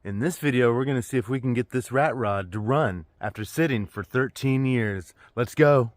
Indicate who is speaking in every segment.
Speaker 1: In this video, we're going to see if we can get this rat rod to run after sitting for 13 years. Let's go.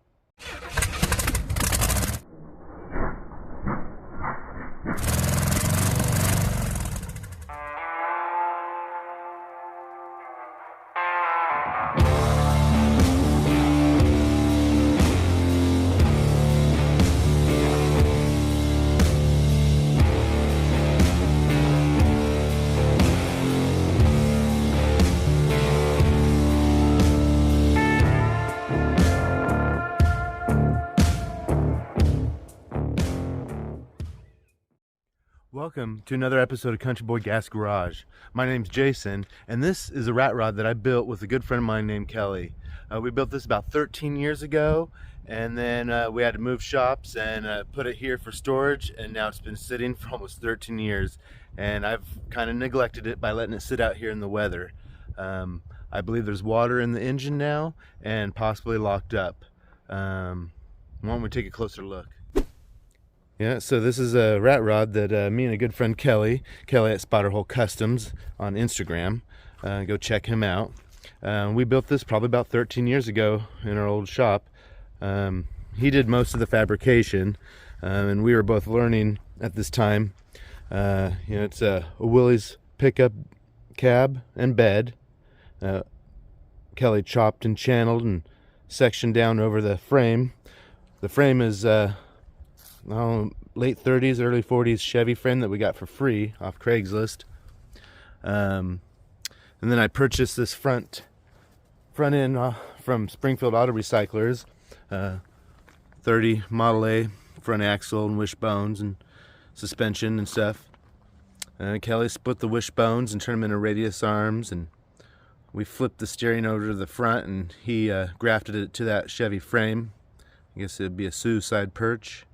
Speaker 1: Welcome to another episode of Country Boy Gas Garage. My name's Jason, and this is a rat rod that I built with a good friend of mine named Kelly. We built this about 13 years ago, and then we had to move shops and put it here for storage, and now it's been sitting for almost 13 years, and I've kind of neglected it by letting it sit out here in the weather. I believe there's water in the engine now, and possibly locked up. Why don't we take a closer look? Yeah, so this is a rat rod that me and a good friend Kelly at Spotterhole Customs on Instagram, go check him out. We built this probably about 13 years ago in our old shop. He did most of the fabrication, and we were both learning at this time. It's a Willys pickup cab and bed. Kelly chopped and channeled and sectioned down over the frame. The frame is late 30s, early 40s Chevy frame that we got for free off Craigslist. And then I purchased this front end from Springfield Auto Recyclers, 30 Model A front axle and wishbones and suspension and stuff. Kelly split the wishbones and turned them into radius arms, and we flipped the steering over to the front, and he grafted it to that Chevy frame. I guess it'd be a suicide perch.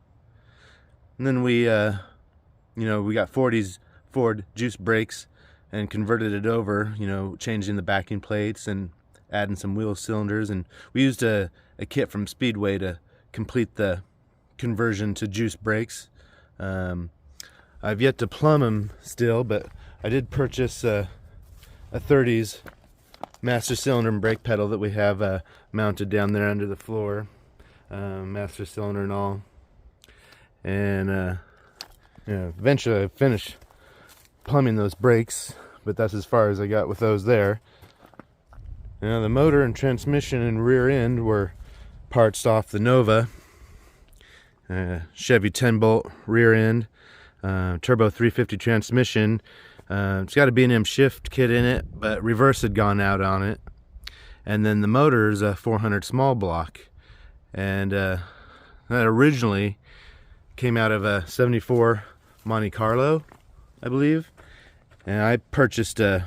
Speaker 1: And then we got Ford juice brakes and converted it over, changing the backing plates and adding some wheel cylinders. And we used a kit from Speedway to complete the conversion to juice brakes. I've yet to plumb them still, but I did purchase a 30s master cylinder and brake pedal that we have mounted down there under the floor. Master cylinder and all. And eventually I finished plumbing those brakes, but that's as far as I got with those there. The motor and transmission and rear end were parts off the Nova. Chevy 10-bolt rear end, turbo 350 transmission. It's got a B&M shift kit in it, but reverse had gone out on it. And then the motor is a 400 small block, and that originally came out of a 74 Monte Carlo, I believe. And I purchased a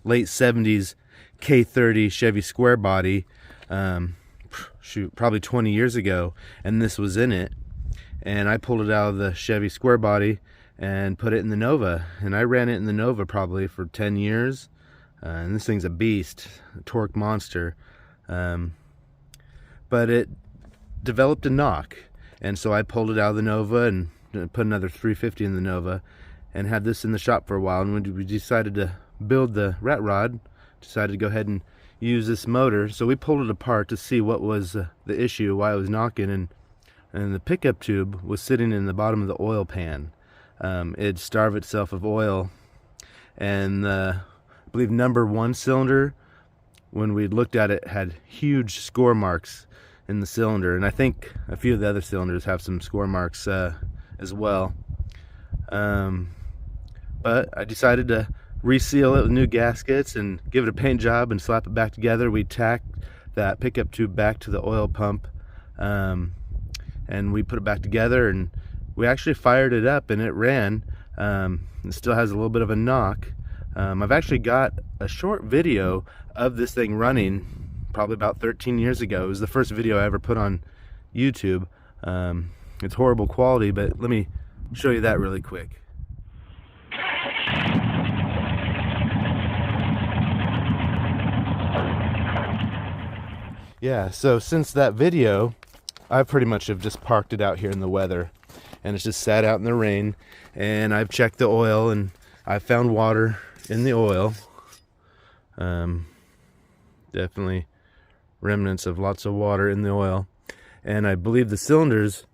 Speaker 1: late 70s K30 Chevy square body, probably 20 years ago, and this was in it. And I pulled it out of the Chevy square body and put it in the Nova, and I ran it in the Nova probably for 10 years. And this thing's a beast, a torque monster. But it developed a knock. And so I pulled it out of the Nova and put another 350 in the Nova and had this in the shop for a while. And when we decided to build the rat rod, decided to go ahead and use this motor. So we pulled it apart to see what was the issue, why it was knocking. And the pickup tube was sitting in the bottom of the oil pan. It'd starve itself of oil. And I believe number 1 cylinder, when we looked at it, had huge score marks in the cylinder, and I think a few of the other cylinders have some score marks as well. But I decided to reseal it with new gaskets and give it a paint job and slap it back together. We tacked that pickup tube back to the oil pump, and we put it back together, and we actually fired it up and it ran. It still has a little bit of a knock. I've actually got a short video of this thing running probably about 13 years ago. It was the first video I ever put on YouTube. It's horrible quality, but let me show you that really quick. Yeah, so since that video, I pretty much have just parked it out here in the weather, and it's just sat out in the rain, and I've checked the oil, and I've found water in the oil. Definitely remnants of lots of water in the oil. And I believe the cylinders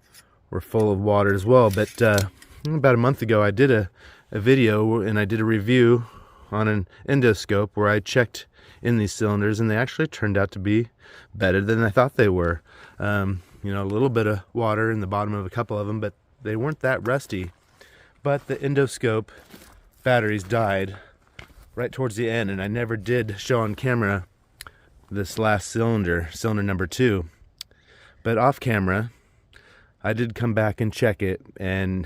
Speaker 1: were full of water as well. But about a month ago I did a video and I did a review on an endoscope where I checked in these cylinders, and they actually turned out to be better than I thought they were. You know, a little bit of water in the bottom of a couple of them, but they weren't that rusty. But the endoscope batteries died right towards the end, and I never did show on camera this last cylinder, cylinder number 2. But off camera, I did come back and check it, and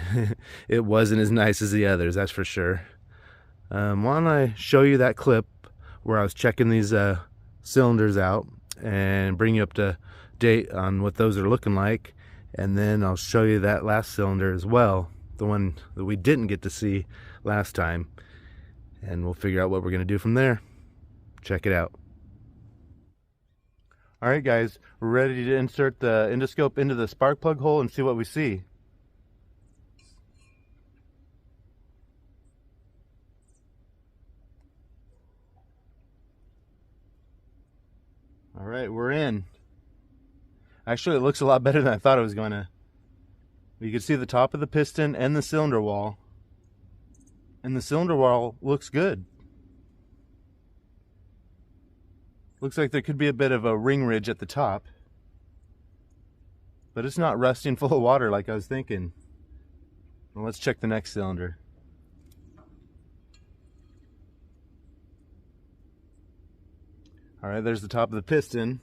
Speaker 1: it wasn't as nice as the others, that's for sure. Why don't I show you that clip where I was checking these cylinders out and bring you up to date on what those are looking like, and then I'll show you that last cylinder as well, the one that we didn't get to see last time, and we'll figure out what we're going to do from there. Check it out. Alright guys, we're ready to insert the endoscope into the spark plug hole and see what we see. Alright, we're in. Actually, it looks a lot better than I thought it was going to. You can see the top of the piston and the cylinder wall. And the cylinder wall looks good. Looks like there could be a bit of a ring ridge at the top. But it's not rusty and full of water like I was thinking. Well, let's check the next cylinder. Alright, there's the top of the piston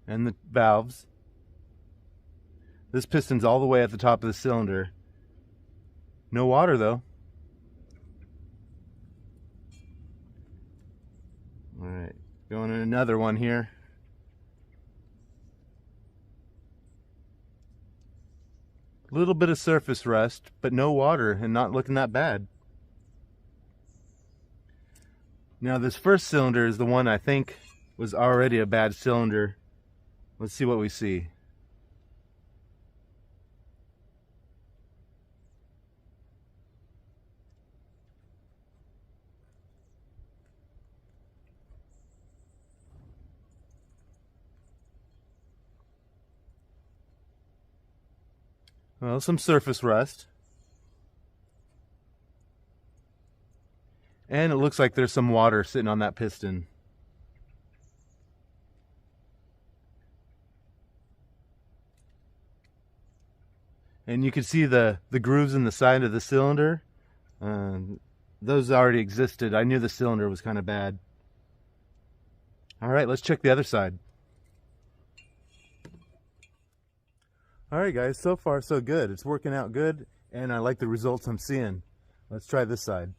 Speaker 1: and the valves. This piston's all the way at the top of the cylinder. No water though. Alright, going in another one here. A little bit of surface rust, but no water and not looking that bad. Now this first cylinder is the one I think was already a bad cylinder. Let's see what we see. Well, some surface rust. And it looks like there's some water sitting on that piston. And you can see the grooves in the side of the cylinder. Those already existed. I knew the cylinder was kind of bad. Alright, let's check the other side. Alright guys, so far so good. It's working out good, and I like the results I'm seeing. Let's try this side.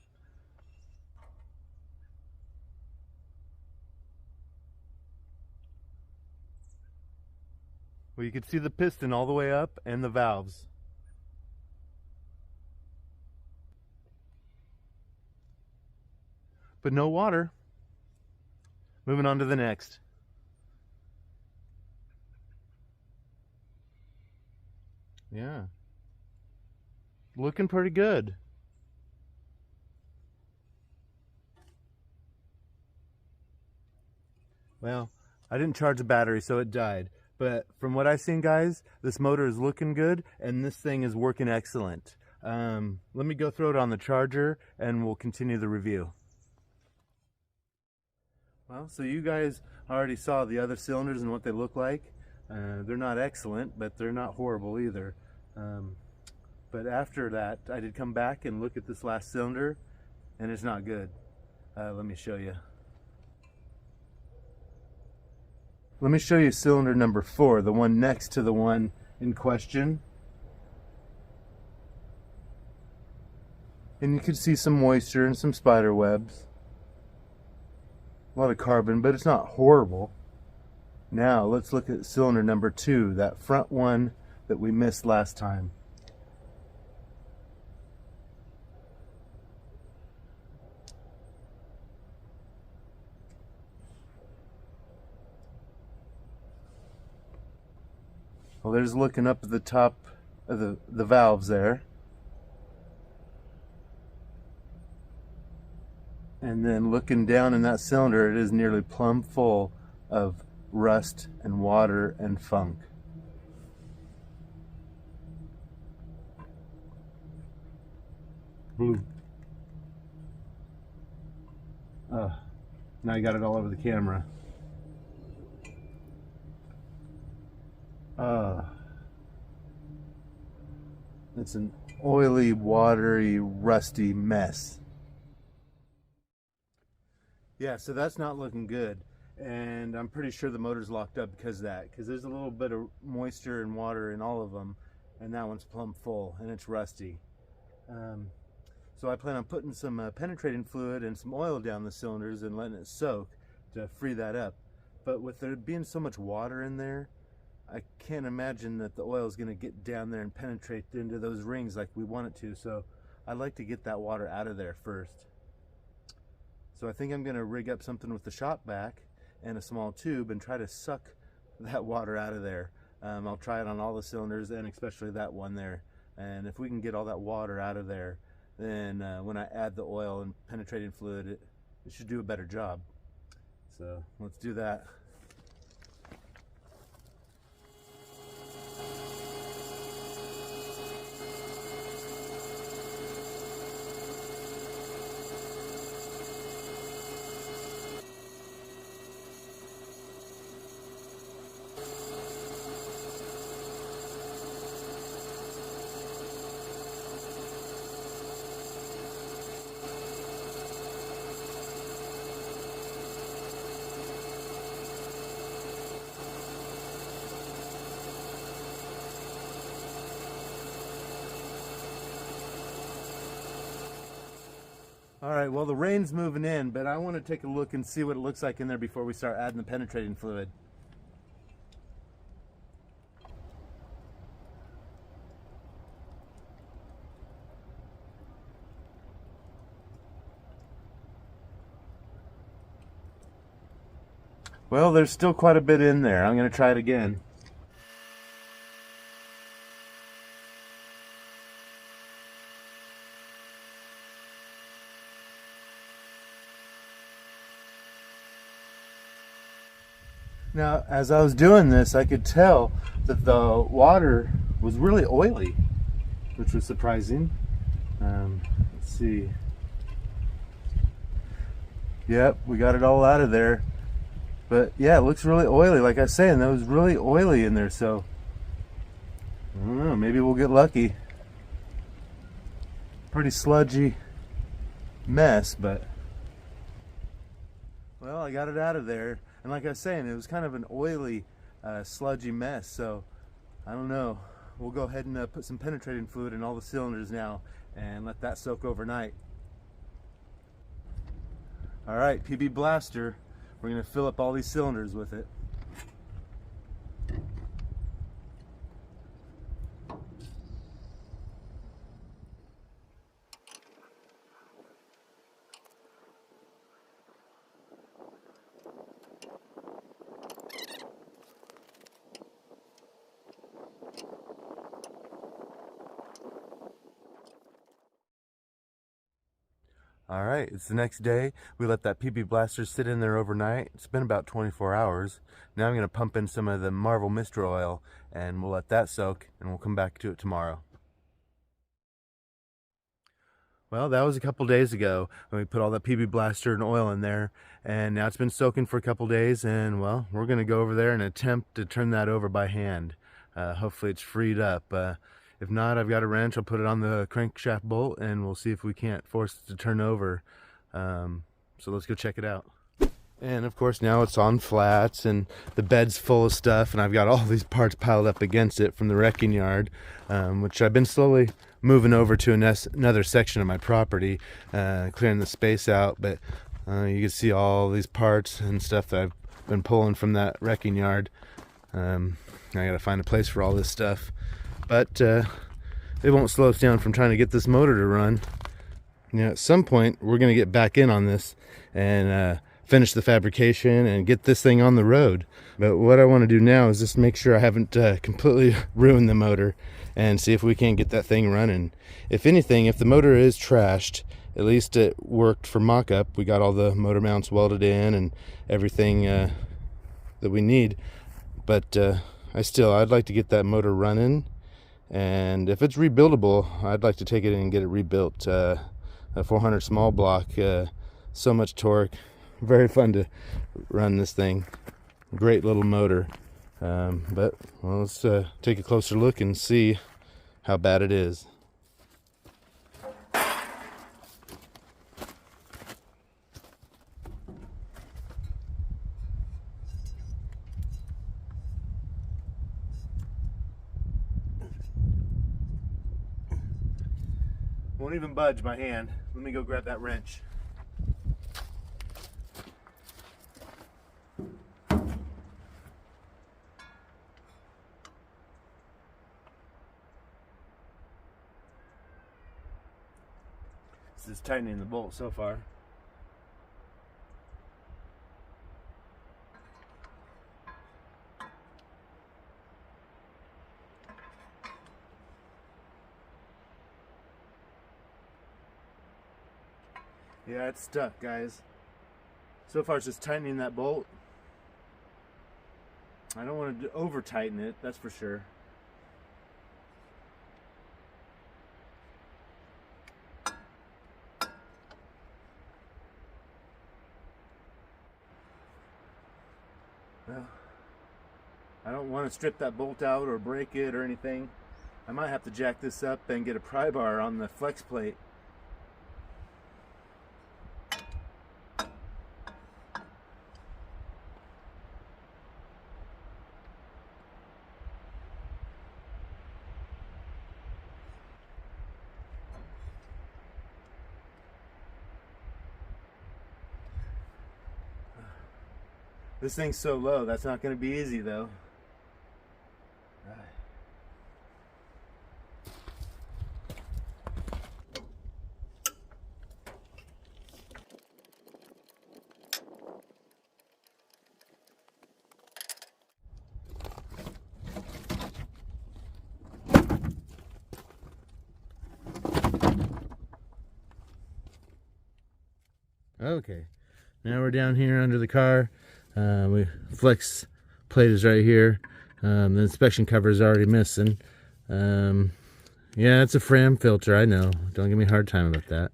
Speaker 1: Well, you can see the piston all the way up and the valves. But no water. Moving on to the next. Yeah. Looking pretty good. Well, I didn't charge the battery, so it died. But from what I've seen, guys, this motor is looking good, and this thing is working excellent. Let me go throw it on the charger, and we'll continue the review. Well, so you guys already saw the other cylinders and what they look like. They're not excellent, but they're not horrible either. But after that, I did come back and look at this last cylinder, and it's not good. Let me show you. Let me show you cylinder number 4, the one next to the one in question. And you can see some moisture and some spider webs. A lot of carbon, but it's not horrible. Now let's look at cylinder number 2, that front one that we missed last time. Well, there's looking up at the top of the valves there. And then looking down in that cylinder, it is nearly plumb full of rust and water and funk. Now I got it all over the camera. It's an oily, watery, rusty mess. Yeah, so that's not looking good. And I'm pretty sure the motor's locked up because of that. Because there's a little bit of moisture and water in all of them. And that one's plumb full and it's rusty. So I plan on putting some penetrating fluid and some oil down the cylinders and letting it soak to free that up. But with there being so much water in there, I can't imagine that the oil is going to get down there and penetrate into those rings like we want it to. So I'd like to get that water out of there first. So I think I'm going to rig up something with the shop vac and a small tube and try to suck that water out of there. I'll try it on all the cylinders and especially that one there. And if we can get all that water out of there, then when I add the oil and penetrating fluid, it should do a better job. So let's do that. All right, well, the rain's moving in, but I want to take a look and see what it looks like in there before we start adding the penetrating fluid. Well, there's still quite a bit in there. I'm going to try it again. Now, as I was doing this, I could tell that the water was really oily, which was surprising. Let's see. Yep, we got it all out of there. But yeah, it looks really oily. Like I was saying, that was really oily in there, so I don't know, maybe we'll get lucky. Pretty sludgy mess, but well, I got it out of there. And like I was saying, it was kind of an oily, sludgy mess, so I don't know. We'll go ahead and put some penetrating fluid in all the cylinders now and let that soak overnight. All right, PB Blaster, we're going to fill up all these cylinders with it. All right, it's the next day. We let that PB Blaster sit in there overnight. It's been about 24 hours. Now I'm going to pump in some of the Marvel Mister oil and we'll let that soak and we'll come back to it tomorrow. Well, that was a couple days ago when we put all that PB Blaster and oil in there, and now it's been soaking for a couple days, and well, we're going to go over there and attempt to turn that over by hand. Hopefully it's freed up. If not, I've got a wrench. I'll put it on the crankshaft bolt and we'll see if we can't force it to turn over. So let's go check it out. And of course now it's on flats and the bed's full of stuff, and I've got all these parts piled up against it from the wrecking yard, which I've been slowly moving over to another section of my property, clearing the space out. But you can see all these parts and stuff that I've been pulling from that wrecking yard. I gotta find a place for all this stuff. But it won't slow us down from trying to get this motor to run. You know, at some point we're going to get back in on this and finish the fabrication and get this thing on the road. But what I want to do now is just make sure I haven't completely ruined the motor and see if we can't get that thing running. If anything, if the motor is trashed at least it worked for mock-up. We got all the motor mounts welded in and everything that we need. But I'd like to get that motor running, and if it's rebuildable, I'd like to take it in and get it rebuilt. A 400 small block, so much torque, very fun to run this thing. Great little motor. But well, let's take a closer look and see how bad it is. Won't even budge my hand. Let me go grab that wrench. This is tightening the bolt so far. Yeah, it's stuck, guys. So far it's just tightening that bolt. I don't want to over tighten it, that's for sure. Well, I don't want to strip that bolt out or break it or anything. I might have to jack this up and get a pry bar on the flex plate. This thing's so low, that's not going to be easy though. Okay, now we're down here under the car. Flex plate is right here. The inspection cover is already missing. Yeah, it's a Fram filter, I know. Don't give me a hard time about that.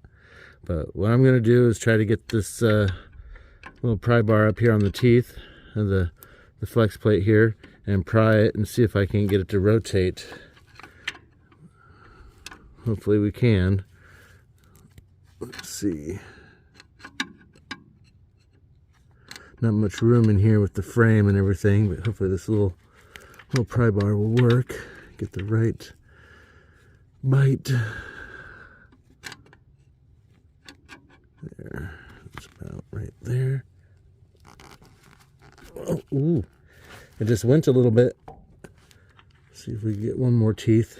Speaker 1: But what I'm going to do is try to get this little pry bar up here on the teeth of the flex plate here and pry it and see if I can get it to rotate. Hopefully we can. Let's see. Not much room in here with the frame and everything, but hopefully this little pry bar will work. Get the right bite. There. It's about right there. Oh, ooh. It just went a little bit. See if we can get one more teeth.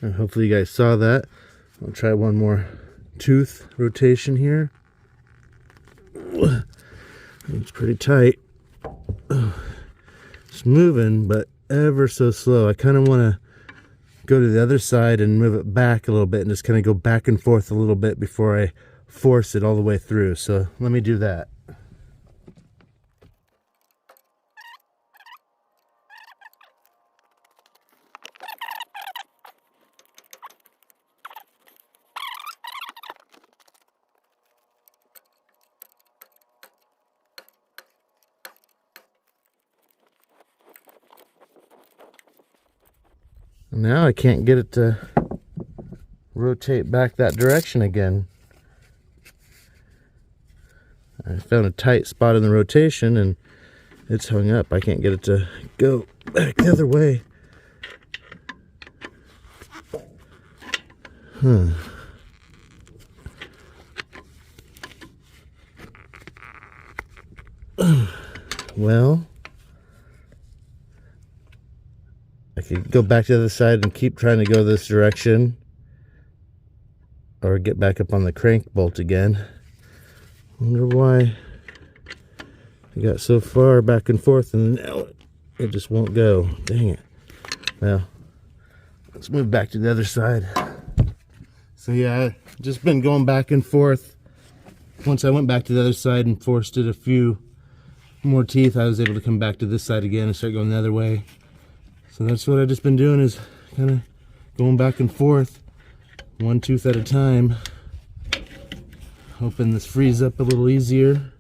Speaker 1: And hopefully you guys saw that. I'll try one more tooth rotation here. It's pretty tight. It's moving, but ever so slow. I kind of want to go to the other side and move it back a little bit and just kind of go back and forth a little bit before I force it all the way through. So let me do that. Now I can't get it to rotate back that direction again. I found a tight spot in the rotation and it's hung up. I can't get it to go back the other way. Well, I could go back to the other side and keep trying to go this direction, or get back up on the crank bolt again. Wonder why I got so far back and forth and now it just won't go. Dang it. Well, let's move back to the other side. So yeah, I've just been going back and forth. Once I went back to the other side and forced it a few more teeth, I was able to come back to this side again and start going the other way. So that's what I've just been doing, is kind of going back and forth, one tooth at a time, hoping this frees up a little easier.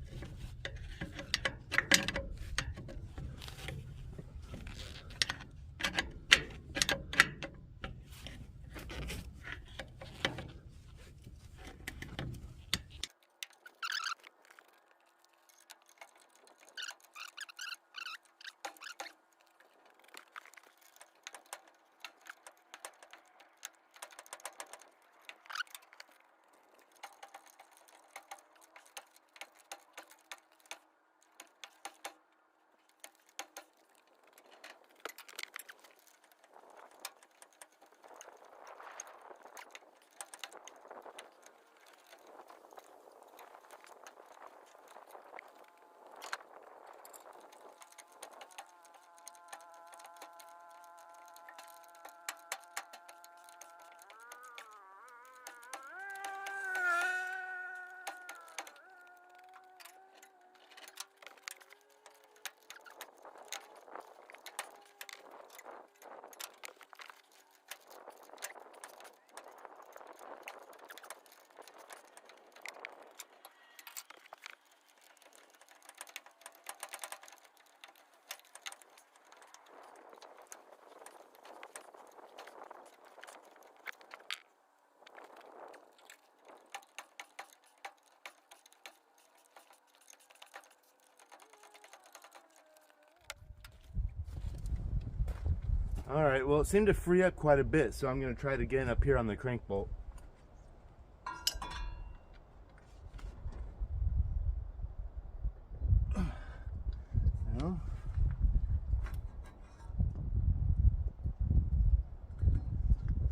Speaker 1: Alright, well it seemed to free up quite a bit, so I'm going to try it again up here on the crank bolt.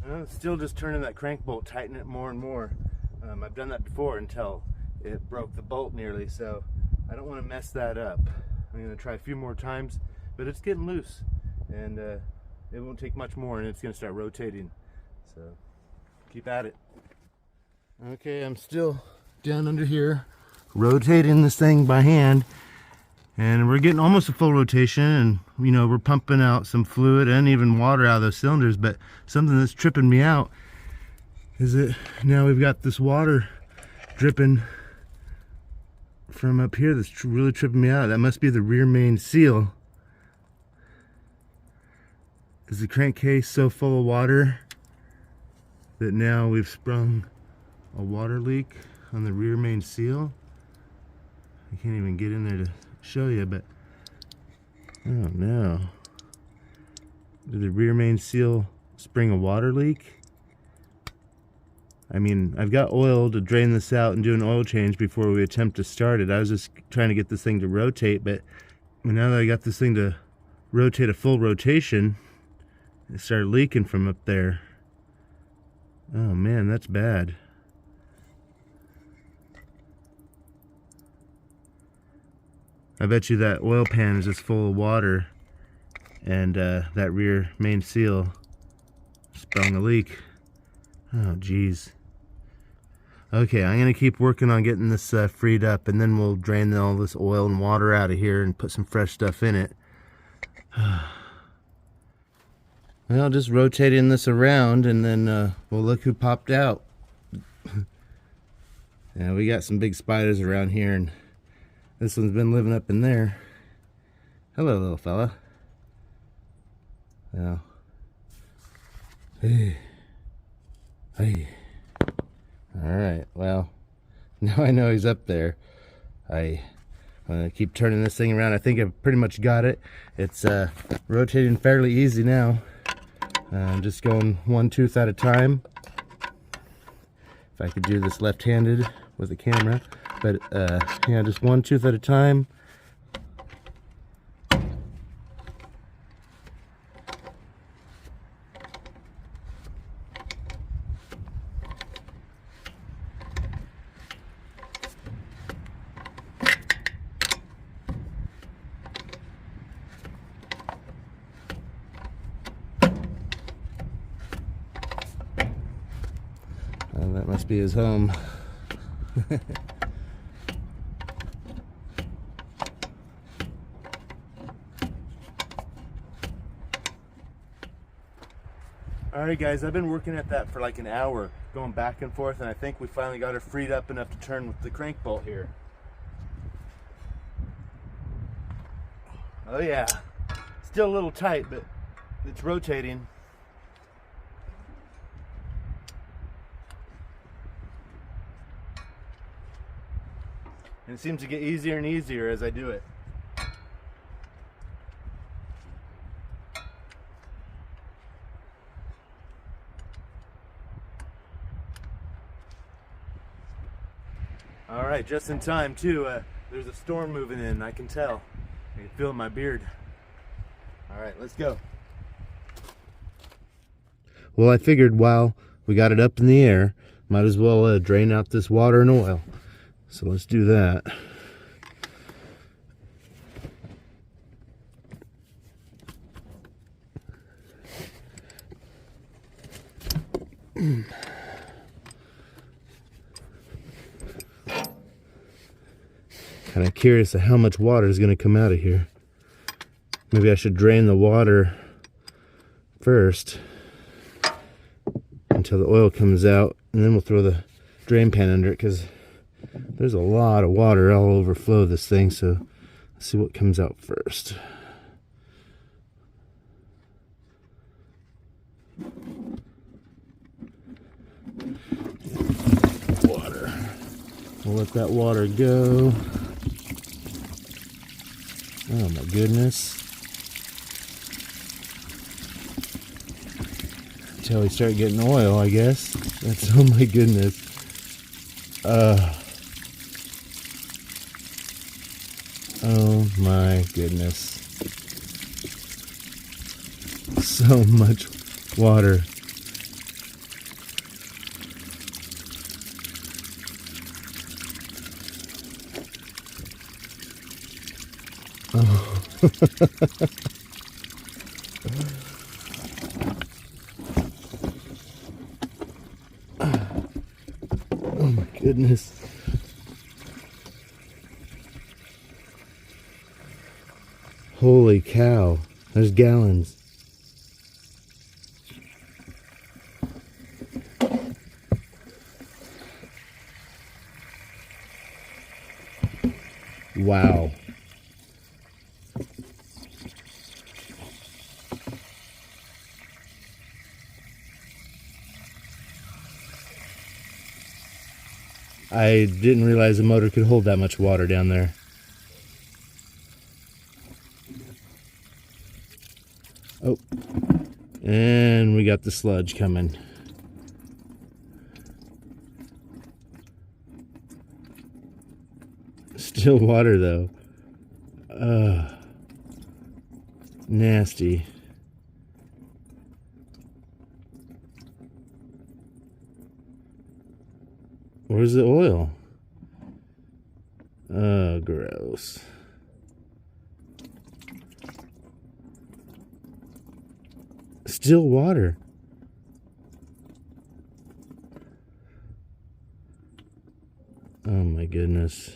Speaker 1: Well, still just turning that crank bolt, tighten it more and more. I've done that before until it broke the bolt nearly, so I don't want to mess that up. I'm going to try a few more times, but it's getting loose, and it won't take much more and it's going to start rotating, so keep at it. Okay, I'm still down under here rotating this thing by hand, and we're getting almost a full rotation, and you know, we're pumping out some fluid and even water out of those cylinders. But something that's tripping me out is that now we've got this water dripping from up here that's really tripping me out. That must be the rear main seal. Is the crankcase so full of water that now we've sprung a water leak on the rear main seal? I can't even get in there to show you, but oh no. Did the rear main seal spring a water leak? I mean, I've got oil to drain this out and do an oil change before we attempt to start it. I was just trying to get this thing to rotate, but now that I got this thing to rotate a full rotation, it started leaking from up there. Oh man, that's bad. I bet you that oil pan is just full of water, and that rear main seal sprung a leak. Oh geez. Okay, I'm gonna keep working on getting this freed up, and then we'll drain all this oil and water out of here and put some fresh stuff in it. Well, just rotating this around, and then well, look who popped out. Yeah, we got some big spiders around here, and this one's been living up in there. Hello, little fella. Well, hey. All right, well, now I know he's up there. I'm gonna keep turning this thing around. I think I've pretty much got it. It's rotating fairly easy now. I'm just going one tooth at a time. If I could do this left-handed with the camera, but yeah, just one tooth at a time. must be his home. Alright guys, I've been working at that for like an hour, going back and forth, and I think we finally got her freed up enough to turn with the crank bolt here. Oh yeah, still a little tight, but it's rotating. And it seems to get easier and easier as I do it. Alright, just in time too. There's a storm moving in, I can tell. I can feel it in my beard. Alright, let's go. Well, I figured while we got it up in the air, might as well drain out this water and oil. So let's do that. Kind of curious of how much water is going to come out of here. Maybe I should drain the water first until the oil comes out, and then we'll throw the drain pan under it, because there's a lot of water. I'll overflow this thing, so let's see what comes out first. Water. We'll let that water go. Oh my goodness. Until we start getting oil, I guess. That's, oh my goodness. Oh my goodness. So much water. Oh. Oh my goodness. Holy cow. There's gallons. Wow. I didn't realize the motor could hold that much water down there. Oh, and we got the sludge coming. Still water though. Nasty. Where's the oil? Oh, gross. Still water. Oh my goodness.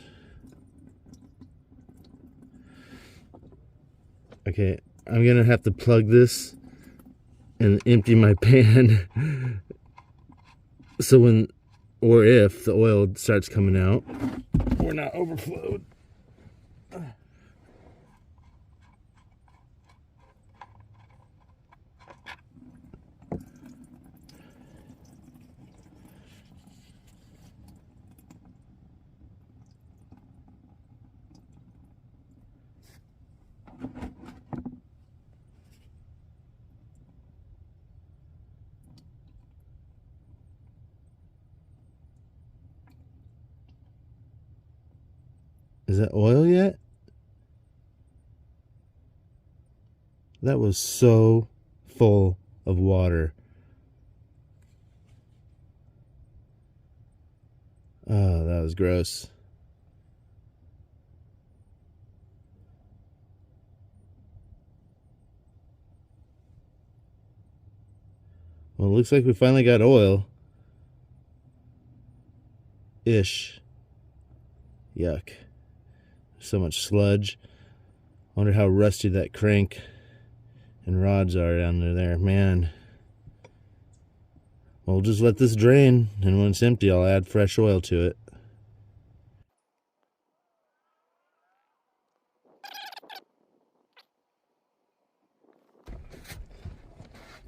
Speaker 1: Okay, I'm gonna have to plug this and empty my pan so when, or if the oil starts coming out, we're not overflowed. Is that oil yet? That was so full of water. Oh, that was gross. Well, it looks like we finally got oil. ish. Yuck. So much sludge. Wonder how rusty that crank and rods are down there, man. We'll just let this drain, and when it's empty, I'll add fresh oil to it.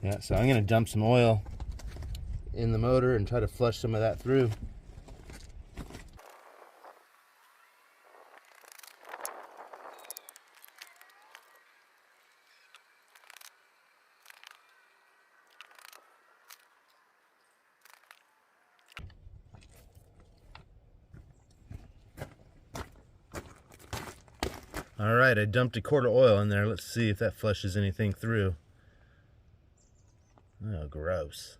Speaker 1: Yeah, so I'm gonna dump some oil in the motor and try to flush some of that through. All right, I dumped a quart of oil in there. Let's see if that flushes anything through. Oh, gross.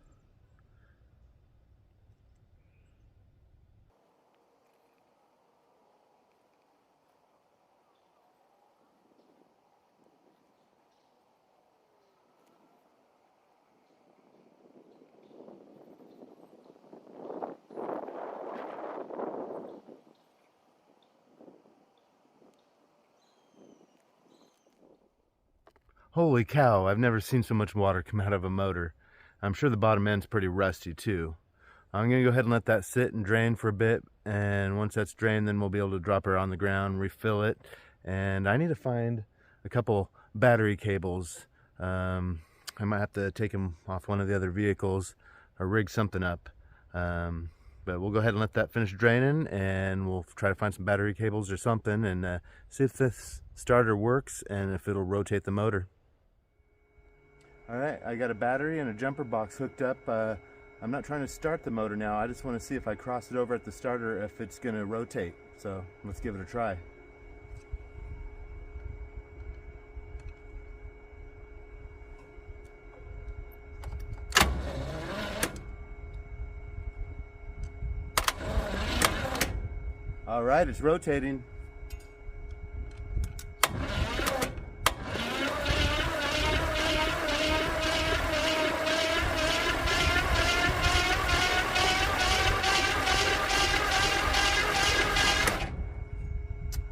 Speaker 1: Holy cow, I've never seen so much water come out of a motor. I'm sure the bottom end's pretty rusty too. I'm gonna go ahead and let that sit and drain for a bit, and once that's drained, then we'll be able to drop her on the ground, refill it, and I need to find a couple battery cables. I might have to take them off one of the other vehicles or rig something up. But we'll go ahead and let that finish draining, and we'll try to find some battery cables or something and see if this starter works and if it'll rotate the motor. All right, I got a battery and a jumper box hooked up. I'm not trying to start the motor now. I just want to see if I cross it over at the starter if it's going to rotate. So let's give it a try. All right, it's rotating.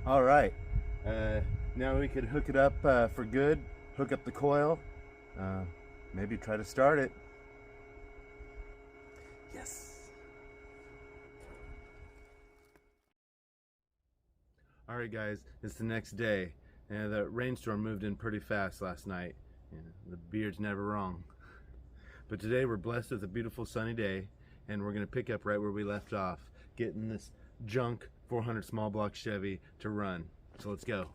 Speaker 1: All right, now we could hook it up for good, hook up the coil, maybe try to start it. Yes. All right, guys, it's the next day, and the rainstorm moved in pretty fast last night. The beard's never wrong. But today we're blessed with a beautiful sunny day, and we're gonna pick up right where we left off, getting this junk 400 small block Chevy to run. So let's go.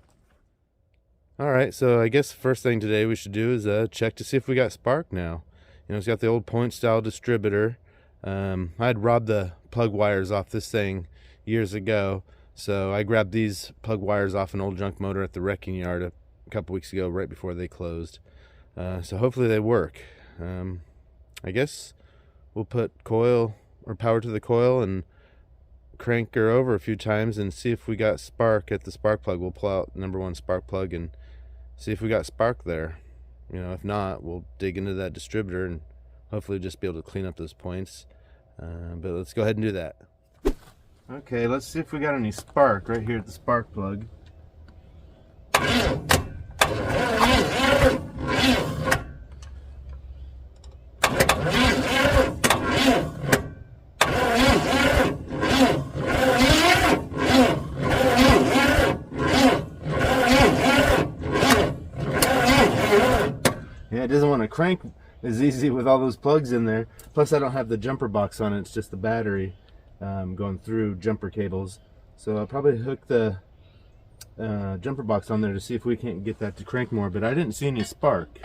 Speaker 1: All right, so I guess the first thing today we should do is check to see if we got spark now. You know, it's got the old point style distributor. I'd robbed the plug wires off this thing years ago, so I grabbed these plug wires off an old junk motor at the wrecking yard a couple weeks ago, right before they closed. So hopefully they work. I guess we'll put coil or power to the coil and crank her over a few times and see if we got spark at the spark plug. We'll pull out number one spark plug and see if we got spark there. You know, if not, we'll dig into that distributor and hopefully just be able to clean up those points. But let's go ahead and do that. Okay, let's see if we got any spark right here at the spark plug. Yeah, it doesn't want to crank as easy with all those plugs in there. Plus I don't have the jumper box on it, it's just the battery going through jumper cables. So I'll probably hook the jumper box on there to see if we can't get that to crank more, but I didn't see any spark.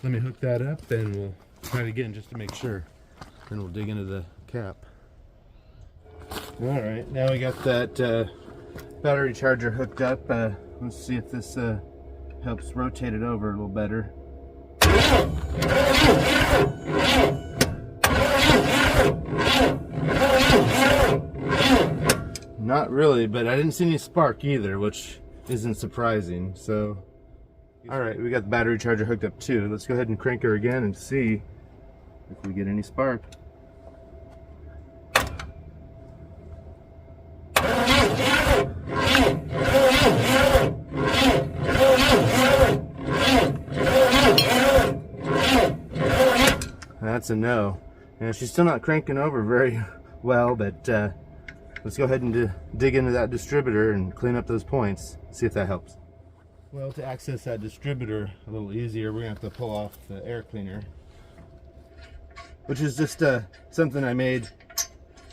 Speaker 1: Let me hook that up, then we'll try it again just to make sure. Then we'll dig into the cap. All right, now we got that battery charger hooked up. Let's see if this helps rotate it over a little better. Not really, but I didn't see any spark either, which isn't surprising. So, all right, we got the battery charger hooked up too. Let's go ahead and crank her again and see if we get any spark. that's a no. And she's still not cranking over very well, but let's go ahead and dig into that distributor and clean up those points, see if that helps. Well, to access that distributor a little easier, we're gonna have to pull off the air cleaner, which is just something I made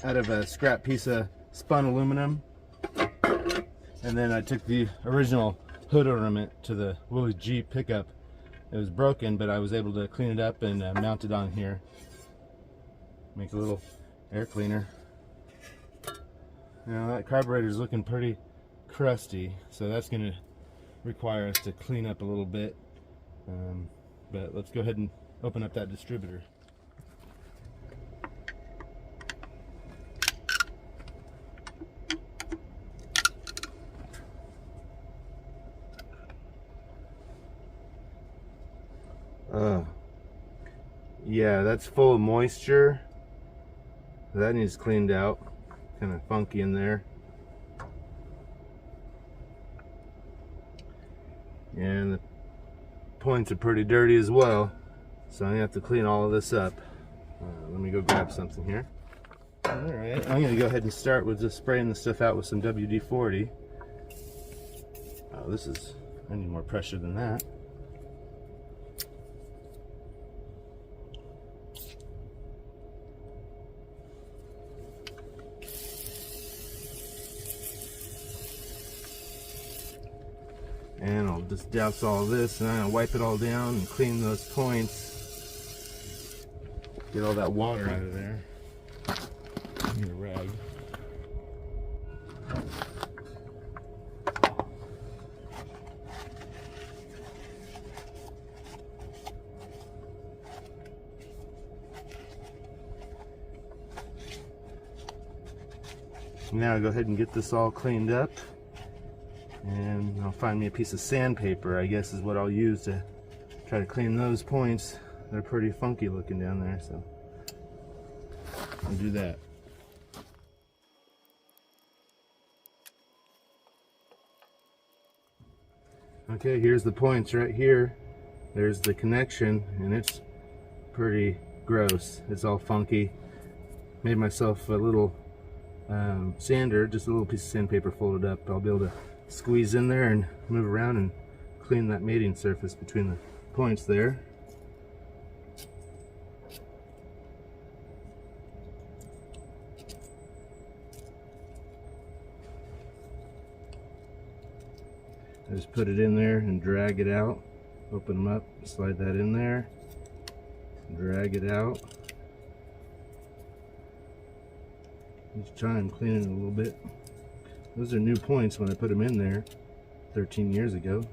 Speaker 1: out of a scrap piece of spun aluminum. And then I took the original hood ornament to the Willys Jeep pickup. It was broken, but I was able to clean it up and mount it on here. Make a little air cleaner. Now that carburetor is looking pretty crusty, so that's going to require us to clean up a little bit. But let's go ahead and open up that distributor. Yeah, that's full of moisture. That needs cleaned out. Kind of funky in there. And the points are pretty dirty as well, so I'm gonna have to clean all of this up. Let me go grab something here. Alright, I'm gonna go ahead and start with just spraying the stuff out with some WD-40. Oh, I need more pressure than that. And I'll just douse all this and I'm gonna wipe it all down and clean those points. Get all that water out of there. Need a rag. Now I'll go ahead and get this all cleaned up. And I'll find me a piece of sandpaper, I guess is what I'll use to try to clean those points. They're pretty funky looking down there, so I'll do that. Okay, here's the points right here. There's the connection, and it's pretty gross. It's all funky. Made myself a little sander, just a little piece of sandpaper folded up. I'll be able to squeeze in there and move around and clean that mating surface between the points there. I just put it in there and drag it out, open them up, slide that in there, drag it out. Each time cleaning it a little bit. Those are new points when I put them in there 13 years ago.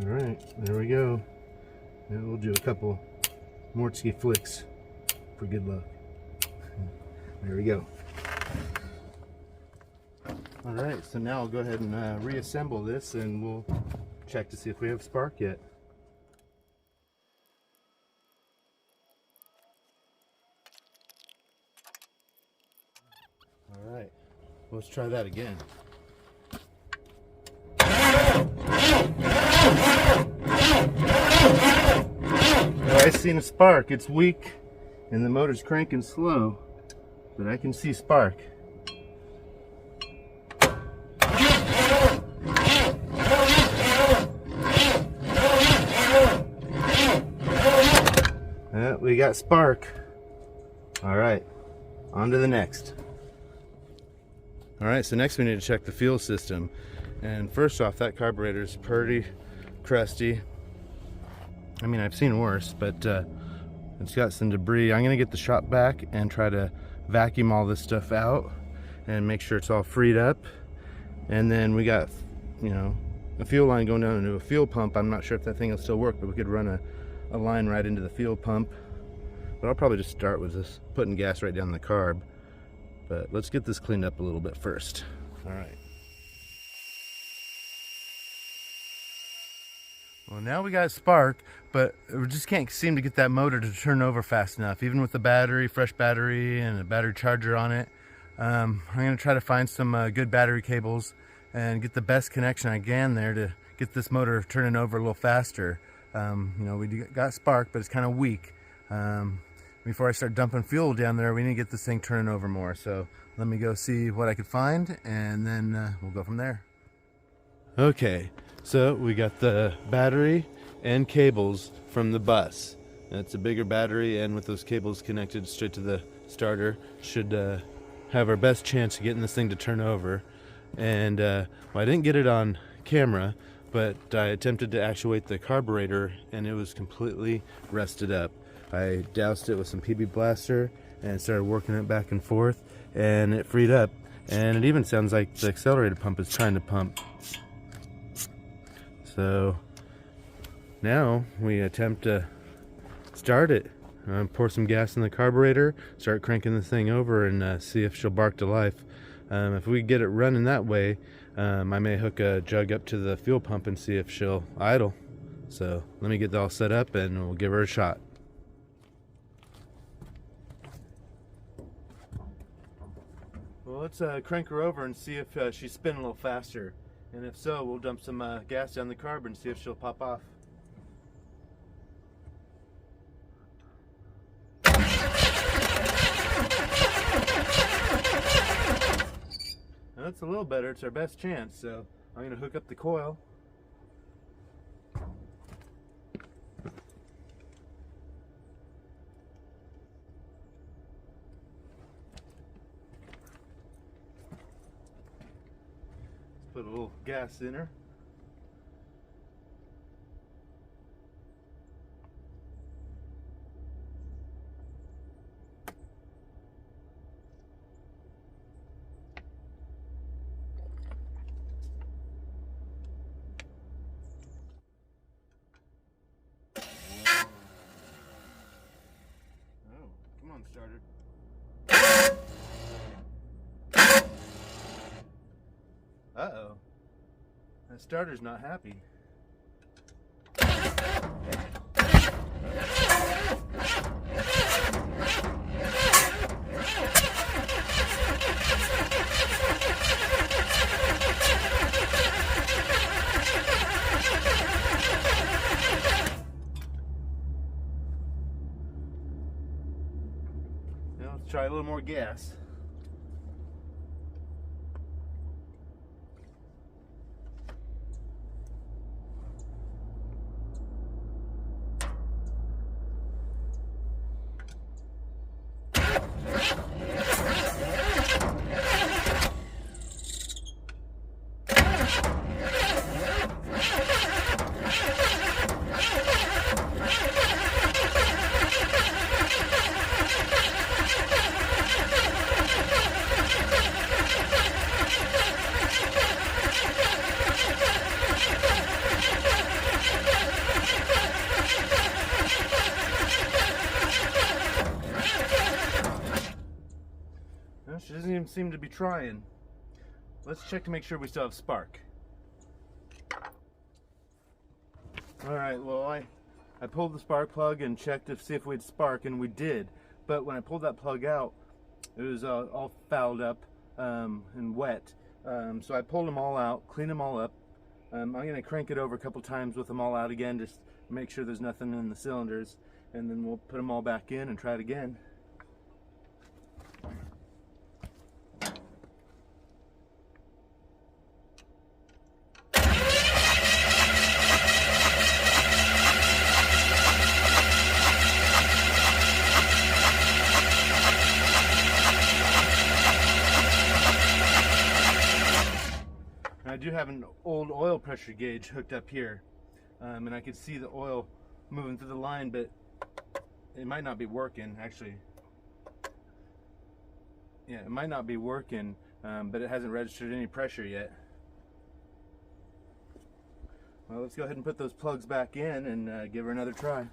Speaker 1: Alright, there we go. Now we'll do a couple Mortsky flicks for good luck. There we go. Alright, so now I'll go ahead and reassemble this and we'll check to see if we have spark yet. Alright, let's try that again. I seen a spark. It's weak and the motor's cranking slow, but I can see spark. We got spark. Alright, on to the next. Alright, so next we need to check the fuel system. And first off, that carburetor is pretty crusty. I mean, I've seen worse, but it's got some debris. I'm going to get the shop back and try to vacuum all this stuff out and make sure it's all freed up. And then we got, you know, a fuel line going down into a fuel pump. I'm not sure if that thing will still work, but we could run a line right into the fuel pump. But I'll probably just start with this, putting gas right down the carb. But let's get this cleaned up a little bit first. All right. Well, now we got spark, but we just can't seem to get that motor to turn over fast enough, even with the battery, fresh battery, and a battery charger on it. I'm going to try to find some good battery cables and get the best connection I can there to get this motor turning over a little faster. You know, we got spark, but it's kind of weak. Before I start dumping fuel down there, we need to get this thing turning over more. So let me go see what I could find, and then we'll go from there. Okay, so we got the battery and cables from the bus. It's a bigger battery, and with those cables connected straight to the starter, should have our best chance of getting this thing to turn over. And well, I didn't get it on camera, but I attempted to actuate the carburetor, and it was completely rusted up. I doused it with some PB Blaster and started working it back and forth, and it freed up. And it even sounds like the accelerator pump is trying to pump. So now we attempt to start it. Pour some gas in the carburetor, start cranking the thing over, and see if she'll bark to life. If we get it running that way, I may hook a jug up to the fuel pump and see if she'll idle. So let me get that all set up, and we'll give her a shot. Well, let's crank her over and see if she's spinning a little faster. And if so, we'll dump some gas down the carb and see if she'll pop off. That's a little better. It's our best chance. So I'm going to hook up the coil. Put a little gas in her. Oh, come on, starter. Uh-oh. That starter's not happy. Now let's try a little more gas. She doesn't even seem to be trying. Let's check to make sure we still have spark. Alright, well I pulled the spark plug and checked to see if we'd spark, and we did. But when I pulled that plug out, it was all fouled up and wet. So I pulled them all out, cleaned them all up. I'm going to crank it over a couple times with them all out again, just to make sure there's nothing in the cylinders. And then we'll put them all back in and try it again. I do have an old oil pressure gauge hooked up here, and I can see the oil moving through the line, but it might not be working actually. Yeah, it might not be working, but it hasn't registered any pressure yet. Well, let's go ahead and put those plugs back in and give her another try.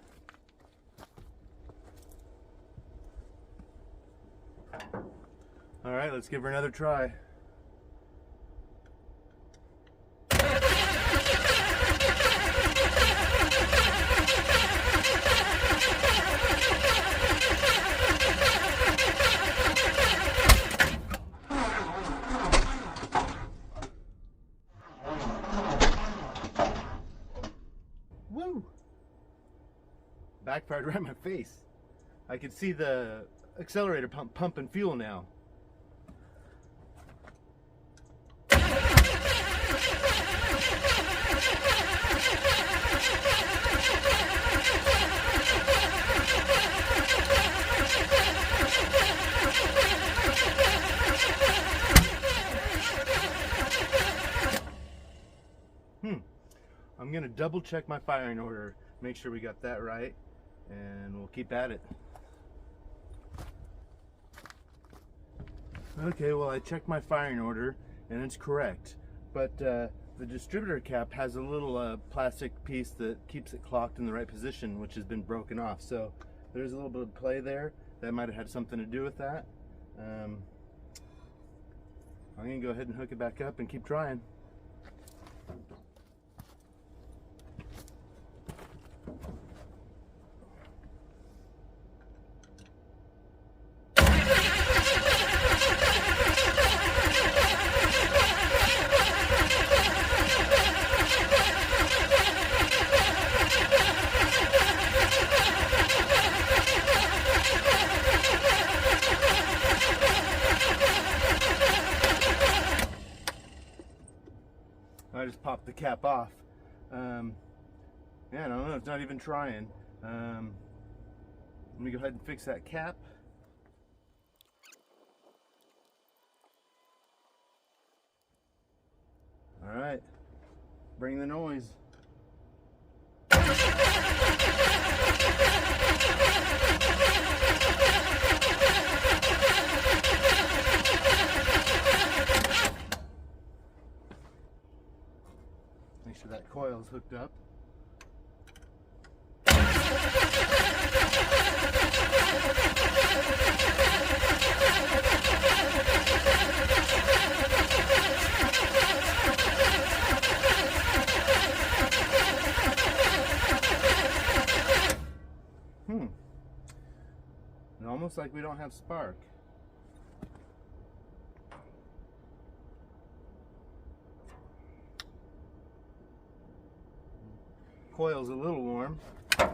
Speaker 1: Alright, let's give her another try. backfired right in my face. I could see the accelerator pump pumping fuel now. I'm gonna double check my firing order, make sure we got that right, and we'll keep at it. Okay, well, I checked my firing order and it's correct, but the distributor cap has a little plastic piece that keeps it clocked in the right position, which has been broken off. So there's a little bit of play there that might have had something to do with that. I'm gonna go ahead and hook it back up and keep trying. I just popped the cap off. Yeah, I don't know, it's not even trying. Let me go ahead and fix that cap. All right, bring the noise. Make sure that coil is hooked up. And almost like we don't have spark. Coil's a little warm. Let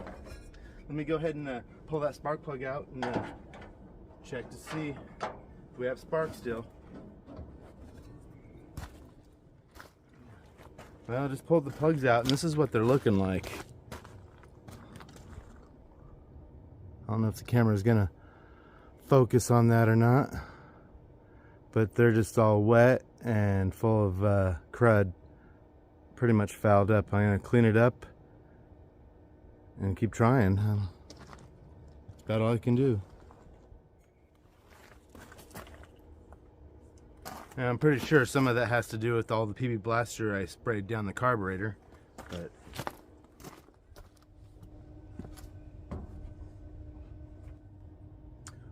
Speaker 1: me go ahead and pull that spark plug out and check to see if we have spark still. Well, I just pulled the plugs out and this is what they're looking like. I don't know if the camera is gonna focus on that or not, but they're just all wet and full of crud, pretty much fouled up. I'm gonna clean it up and keep trying. That's about all I can do. And I'm pretty sure some of that has to do with all the PB Blaster I sprayed down the carburetor, but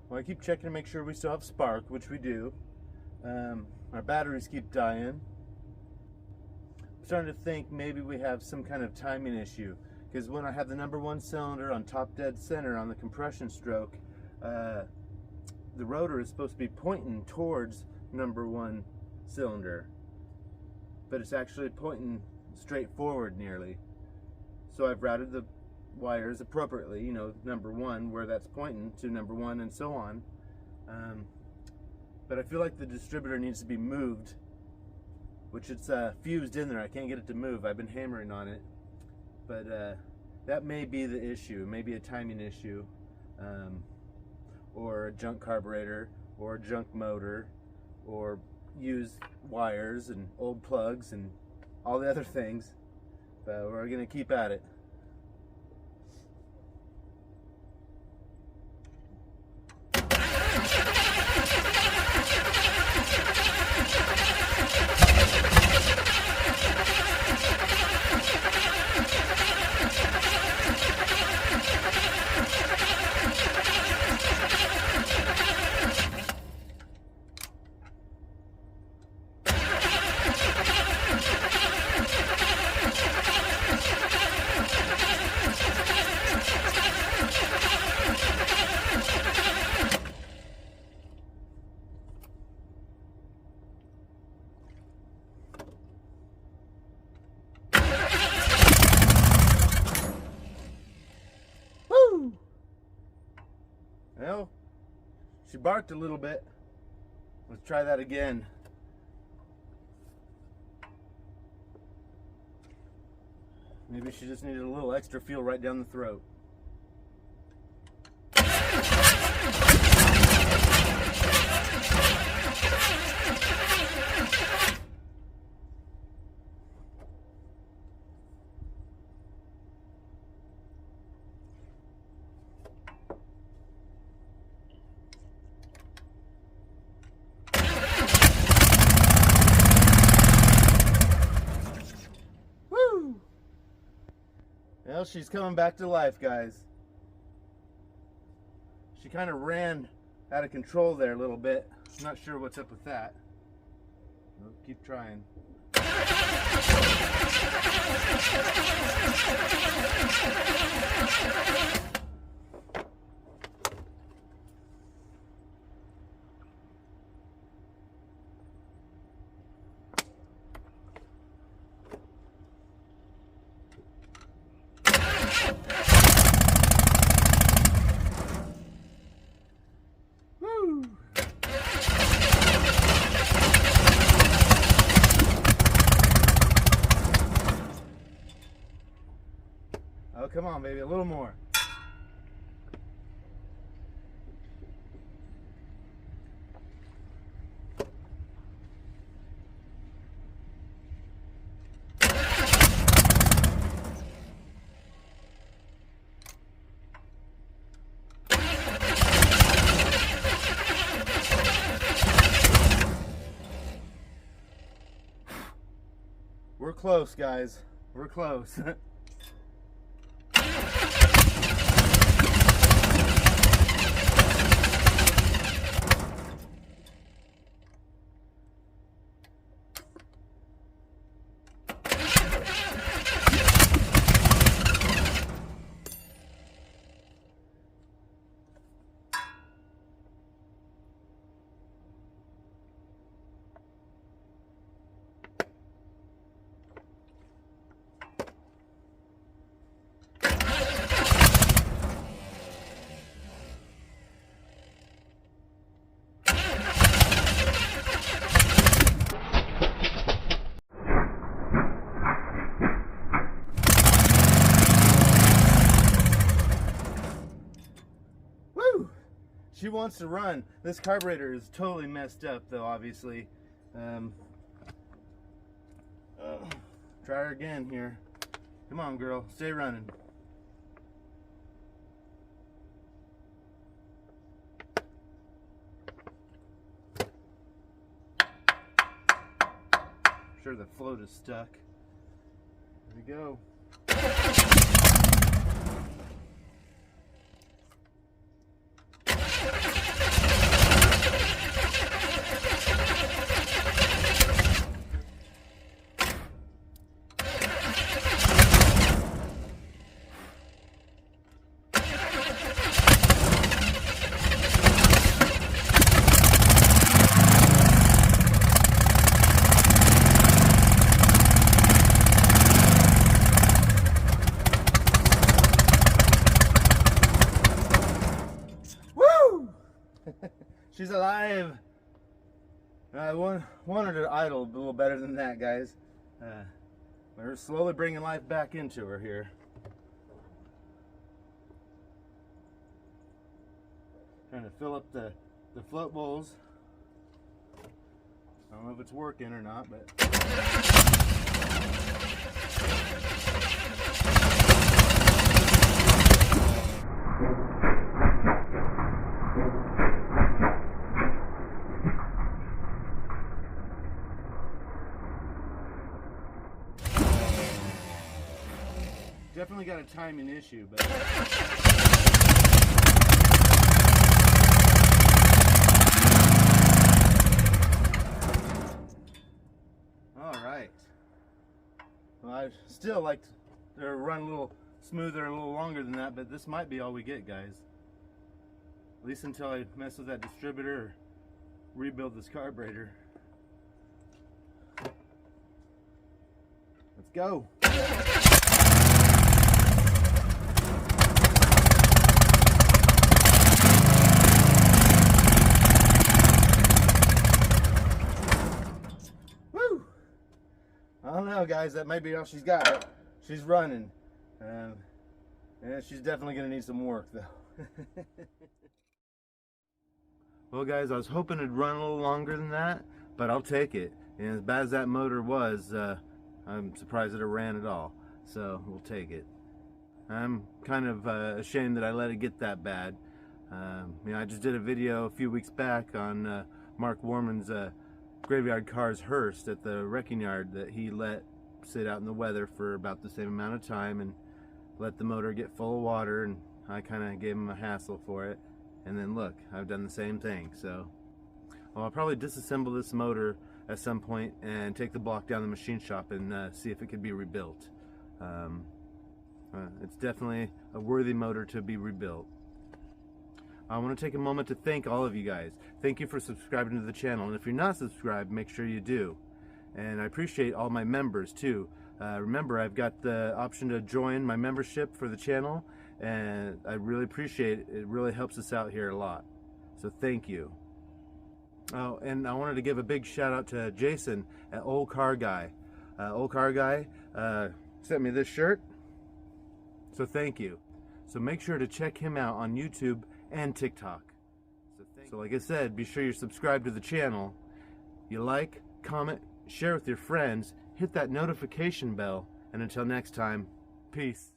Speaker 1: well, I keep checking to make sure we still have spark, which we do. Our batteries keep dying. I'm starting to think maybe we have some kind of timing issue, because when I have the #1 cylinder on top dead center on the compression stroke, the rotor is supposed to be pointing towards #1 cylinder, but it's actually pointing straight forward nearly. So I've routed the wires appropriately, you know, #1 where that's pointing to #1 and so on. But I feel like the distributor needs to be moved, which it's fused in there. I can't get it to move. I've been hammering on it, but that may be the issue. Maybe a timing issue, or a junk carburetor, or a junk motor, or used wires and old plugs and all the other things. But we're gonna keep at it. She barked a little bit. Let's try that again. Maybe she just needed a little extra feel right down the throat. Well, she's coming back to life, guys. She kind of ran out of control there a little bit. I'm not sure what's up with that. We'll keep trying. Oh, come on, baby, a little more. We're close, guys. We're close. She wants to run. This carburetor is totally messed up, though, obviously. Try her again here. Come on, girl. Stay running. I'm sure the float is stuck. There we go. She's alive. I wanted her to idle a little better than that, guys. We're slowly bringing life back into her here. Trying to fill up the float bowls. I don't know if it's working or not, but... Definitely got a timing issue, but... Alright. Well, I'd still like to run a little smoother and a little longer than that, but this might be all we get, guys. At least until I mess with that distributor or rebuild this carburetor. Let's go. know, guys, that might be all she's got, but she's running. Yeah, she's definitely gonna need some work though. Well, guys, I was hoping it'd run a little longer than that, but I'll take it. And as bad as that motor was, I'm surprised that it ran at all. So we'll take it. I'm kind of ashamed that I let it get that bad. You know, I just did a video a few weeks back on Mark Warman's graveyard car's hearse at the wrecking yard that he let sit out in the weather for about the same amount of time and let the motor get full of water, and I kind of gave him a hassle for it. And then look, I've done the same thing. So well, I'll probably disassemble this motor at some point and take the block down the machine shop and see if it could be rebuilt. It's definitely a worthy motor to be rebuilt. I want to take a moment to thank all of you guys. Thank you for subscribing to the channel, and if you're not subscribed, make sure you do. And I appreciate all my members too. Remember, I've got the option to join my membership for the channel, and I really appreciate it. It really helps us out here a lot. So thank you. Oh, and I wanted to give a big shout out to Jason at Old Car Guy. Old Car Guy sent me this shirt, so thank you. So make sure to check him out on YouTube and TikTok. So like I said, be sure you're subscribed to the channel. You like, comment, share with your friends, hit that notification bell, and until next time, peace.